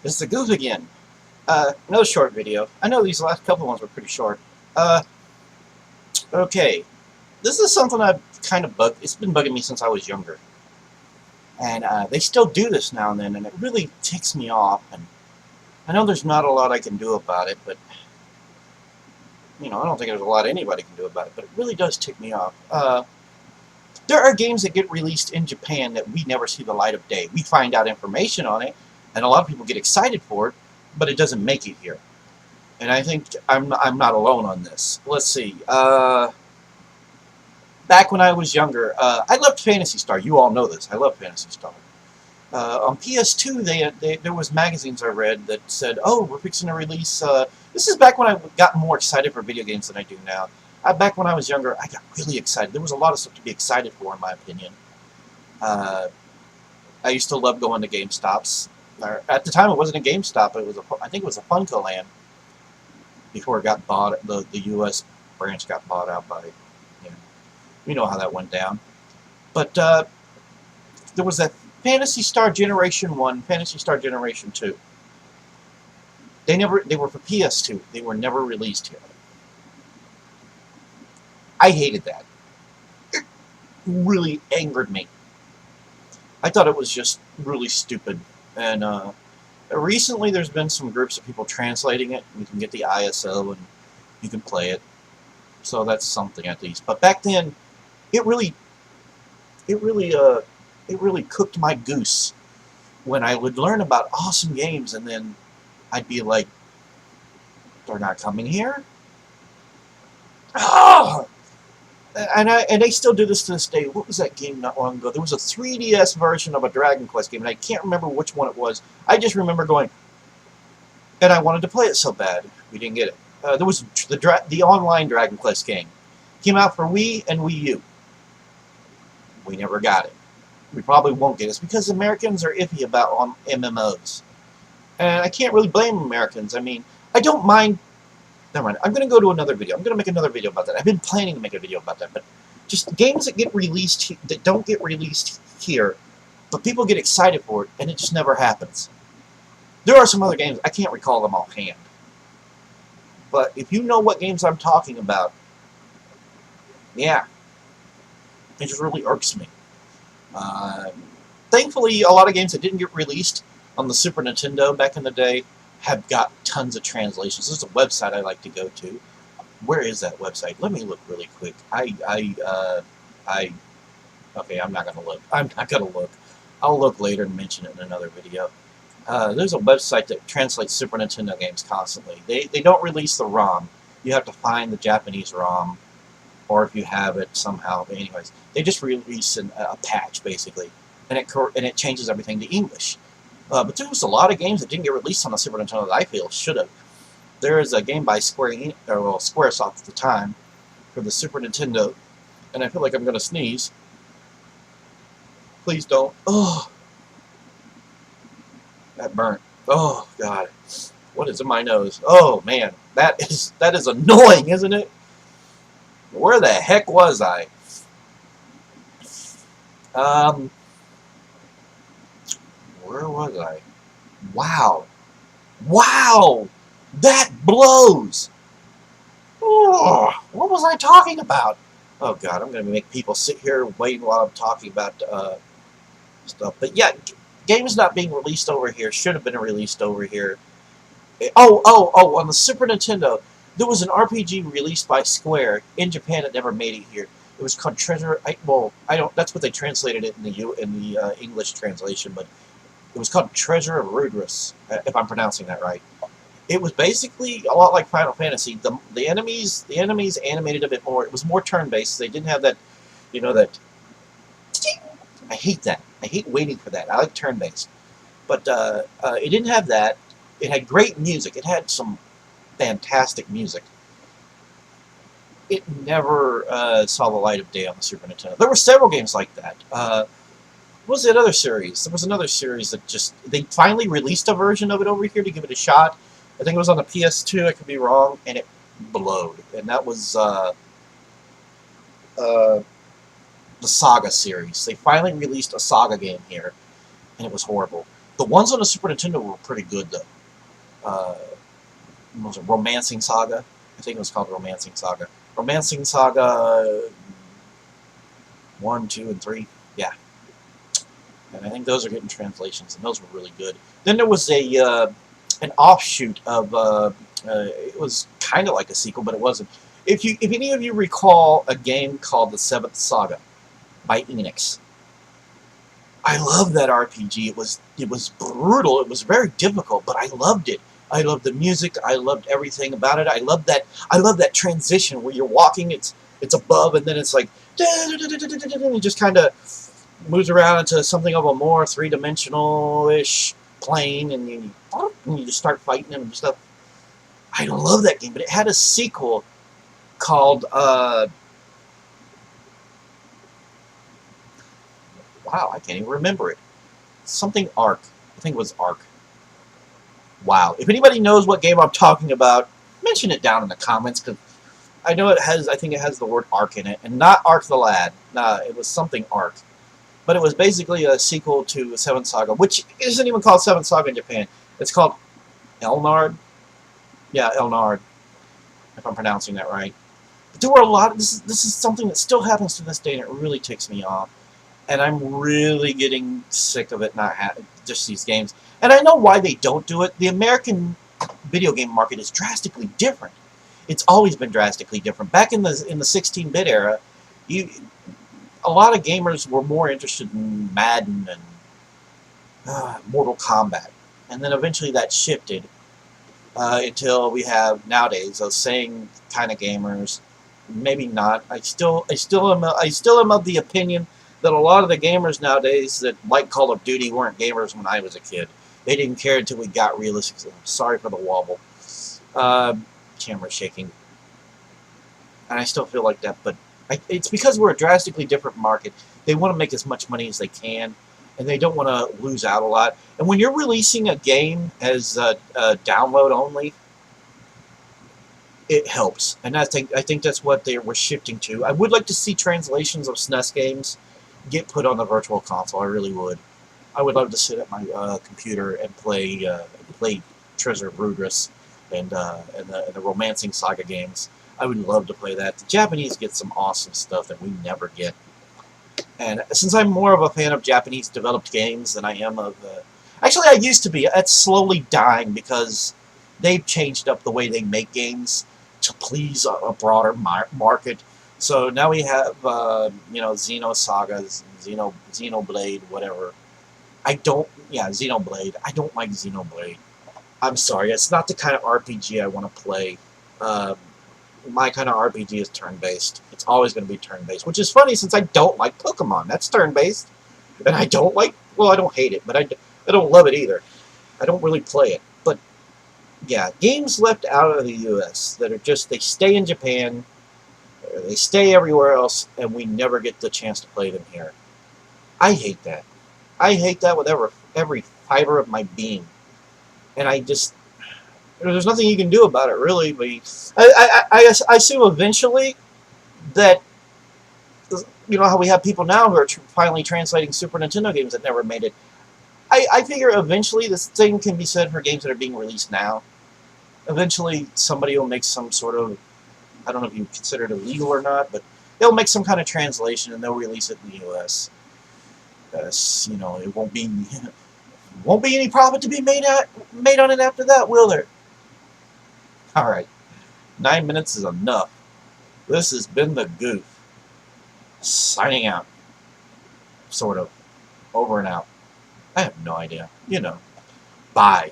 It's the Goof again. Another short video. I know these last couple ones were pretty short. Okay. This is something I've kind of bugged. It's been bugging me since I was younger. And they still do this now and then, and it really ticks me off. And I know there's not a lot I can do about it, but I don't think there's a lot anybody can do about it. But it really does tick me off. There are games that get released in Japan that we never see the light of day. We find out information on it, and a lot of people get excited for it, but it doesn't make it here. And I think I'm not alone on this. Let's see. Back when I was younger, I loved Phantasy Star. You all know this. I love Phantasy Star. On PS2, there was magazines I read that said, "Oh, we're fixing to release." This is back when I got more excited for video games than I do now. Back when I was younger, I got really excited. There was a lot of stuff to be excited for, in my opinion. I used to love going to GameStops. At the time, it wasn't a GameStop. I think it was a Funko Land before it got bought. The U.S. branch got bought out by, you know how that went down. But there was that Phantasy Star Generation 1, Phantasy Star Generation 2. They were for PS2. They were never released here. I hated that. It really angered me. I thought it was just really stupid. And recently there's been some groups of people translating it. You can get the ISO and you can play it. So that's something at least. But back then, it really cooked my goose when I would learn about awesome games and then I'd be like, they're not coming here? Oh! And they still do this to this day. What was that game not long ago? There was a 3DS version of a Dragon Quest game, and I can't remember which one it was. I just remember going, and I wanted to play it so bad. We didn't get it. There was the online Dragon Quest game. Came out for Wii and Wii U. We never got it. We probably won't get it. It's because Americans are iffy about MMOs. And I can't really blame Americans. I mean, I don't mind. Never mind. I'm going to go to another video. I'm going to make another video about that. I've been planning to make a video about that. But just games that get released, that don't get released here, but people get excited for it, and it just never happens. There are some other games. I can't recall them offhand. But if you know what games I'm talking about, yeah, it just really irks me. Thankfully, a lot of games that didn't get released on the Super Nintendo back in the day have got tons of translations. There's a website I like to go to. Where is that website? Let me look really quick. Okay, I'm not going to look. I'm not going to look. I'll look later and mention it in another video. There's a website that translates Super Nintendo games constantly. They don't release the ROM. You have to find the Japanese ROM, or if you have it somehow. But anyways, they just release a patch, basically, and it changes everything to English. But there was a lot of games that didn't get released on the Super Nintendo that I feel should have. There is a game by Squaresoft at the time for the Super Nintendo, and I feel like I'm going to sneeze. Please don't. Oh, that burnt. Oh God, what is in my nose? Oh man, that is annoying, isn't it? Where the heck was I? Where was I? Wow. Wow! That blows! Oh, what was I talking about? Oh god, I'm going to make people sit here waiting while I'm talking about stuff. But yeah, games not being released over here should have been released over here. Oh, on the Super Nintendo, there was an RPG released by Square in Japan that never made it here. It was called Treasure. That's what they translated it in the English translation, but it was called Treasure of Rudras, if I'm pronouncing that right. It was basically a lot like Final Fantasy. The enemies animated a bit more. It was more turn-based. They didn't have that, that. I hate that. I hate waiting for that. I like turn-based, but it didn't have that. It had great music. It had some fantastic music. It never saw the light of day on the Super Nintendo. There were several games like that. What was that other series? There was another series that they finally released a version of it over here to give it a shot. I think it was on the PS2, I could be wrong, and it blowed. And that was the Saga series. They finally released a Saga game here, and it was horrible. The ones on the Super Nintendo were pretty good, though. What was it, Romancing Saga? I think it was called Romancing Saga. Romancing Saga 1, 2, and 3. Yeah. And I think those are getting translations, and those were really good. Then there was an offshoot of it was kind of like a sequel, but it wasn't. If any of you recall a game called The Seventh Saga by Enix, I loved that RPG. It was brutal. It was very difficult, but I loved it. I loved the music. I loved everything about it. I love that transition where you're walking. It's above, and then it's like it just kind of moves around into something of a more three-dimensional-ish plane, and you just start fighting them and stuff. I love that game, but it had a sequel called wow, I can't even remember it. Something Ark. I think it was Ark. Wow. If anybody knows what game I'm talking about, mention it down in the comments, because I know it has. I think it has the word Ark in it, and not Ark the Lad. Nah, it was something Ark. But it was basically a sequel to Seventh Saga, which isn't even called Seventh Saga in Japan. It's called Elnard. Yeah, Elnard, if I'm pronouncing that right. But there were a lot of, this is something that still happens to this day, and it really ticks me off. And I'm really getting sick of it not having just these games. And I know why they don't do it. The American video game market is drastically different. It's always been drastically different. Back in the 16-bit era, a lot of gamers were more interested in Madden and Mortal Kombat. And then eventually that shifted until we have nowadays those same kind of gamers. Maybe not. I still am of the opinion that a lot of the gamers nowadays that like Call of Duty weren't gamers when I was a kid. They didn't care until we got realistic. Sorry for the wobble. Camera shaking. And I still feel like that, but it's because we're a drastically different market. They want to make as much money as they can, and they don't want to lose out a lot. And when you're releasing a game as download only, it helps. And I think that's what we're shifting to. I would like to see translations of SNES games get put on the Virtual Console. I really would. I would love to sit at my computer and play Treasure of Rudras and the Romancing Saga games. I would love to play that. The Japanese get some awesome stuff that we never get. And since I'm more of a fan of Japanese-developed games than I am of... actually, I used to be. That's slowly dying because they've changed up the way they make games to please a broader market. So now we have, Xenosaga, Xenoblade, whatever. Xenoblade. I don't like Xenoblade. I'm sorry, it's not the kind of RPG I want to play. My kind of RPG is turn-based. It's always going to be turn-based, which is funny since I don't like Pokemon. That's turn-based. And I don't like... Well, I don't hate it, but I don't love it either. I don't really play it. But, yeah, games left out of the U.S. that are just... They stay in Japan, they stay everywhere else, and we never get the chance to play them here. I hate that. I hate that with every fiber of my being. And I just... There's nothing you can do about it, really. But I assume eventually that, you know how we have people now who are finally translating Super Nintendo games that never made it. I figure eventually this thing can be said for games that are being released now. Eventually somebody will make some sort of, I don't know if you consider it illegal or not, but they'll make some kind of translation and they'll release it in the U.S. It won't be any profit to be made on it after that, will there? Alright, 9 minutes is enough. This has been the Goof. Signing out. Sort of. Over and out. I have no idea. Bye.